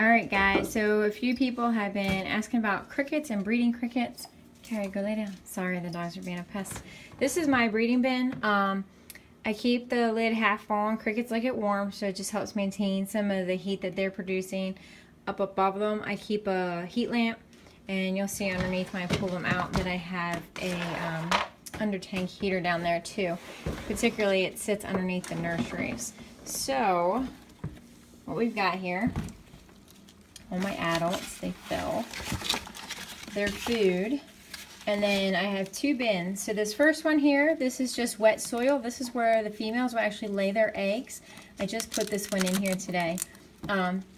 Alright guys, so a few people have been asking about crickets and breeding crickets. Okay, go lay down. Sorry, the dogs are being a pest. This is my breeding bin. I keep the lid half full on. Crickets like it warm, so it just helps maintain some of the heat that they're producing up above them. I keep a heat lamp, and you'll see underneath when I pull them out that I have a under tank heater down there too. Particularly, it sits underneath the nurseries. So, what we've got here, all my adults, they fill their food. And then I have two bins. So this first one here, this is just wet soil. This is where the females will actually lay their eggs. I just put this one in here today.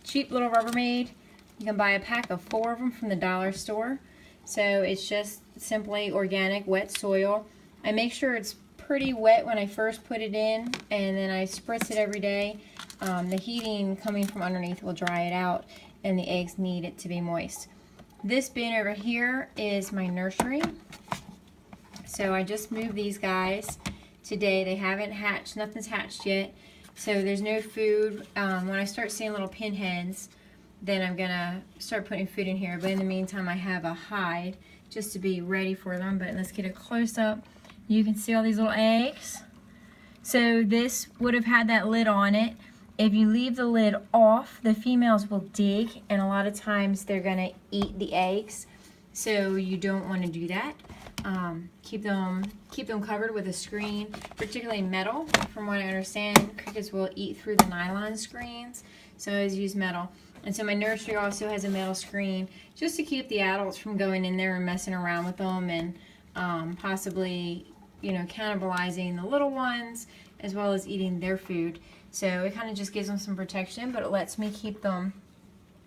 Cheap little Rubbermaid. You can buy a pack of 4 of them from the dollar store. So it's just simply organic wet soil. I make sure it's pretty wet when I first put it in, and then I spritz it every day. The heating coming from underneath will dry it out, and the eggs need it to be moist. This bin over here is my nursery. So I just moved these guys today. They haven't hatched, nothing's hatched yet. So there's no food. When I start seeing little pinheads, then I'm gonna start putting food in here. But in the meantime, I have a hide just to be ready for them. But let's get a close up. You can see all these little eggs. So this would have had that lid on it. If you leave the lid off, the females will dig, and a lot of times they're gonna eat the eggs. So you don't want to do that. Keep them covered with a screen, particularly metal. From what I understand, crickets will eat through the nylon screens, so I always use metal. And so my nursery also has a metal screen just to keep the adults from going in there and messing around with them and possibly, you know, cannibalizing the little ones as well as eating their food. So it kind of just gives them some protection, but it lets me keep them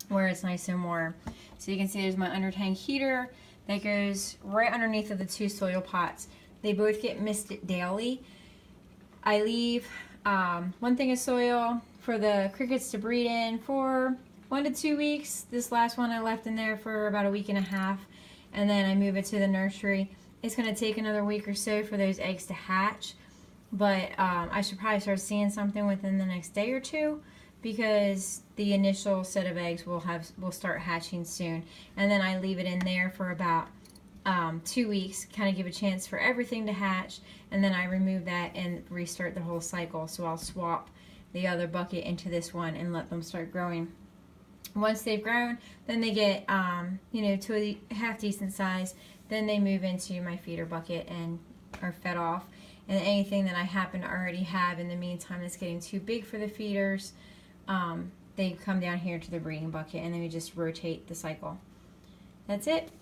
where it's nice and warm. So you can see there's my under tank heater that goes right underneath of the 2 soil pots. They both get misted daily. I leave 1 thing of soil for the crickets to breed in for 1 to 2 weeks. This last one I left in there for about a week and a half, and then I move it to the nursery. It's going to take another week or so for those eggs to hatch. But I should probably start seeing something within the next day or 2, because the initial set of eggs will start hatching soon. And then I leave it in there for about 2 weeks, kind of give a chance for everything to hatch, and then I remove that and restart the whole cycle. So I'll swap the other bucket into this one and let them start growing. Once they've grown, then they get you know, to a half decent size. Then they move into my feeder bucket and are fed off. And anything that I happen to already have in the meantime that's getting too big for the feeders, they come down here to the breeding bucket, and then we just rotate the cycle. That's it.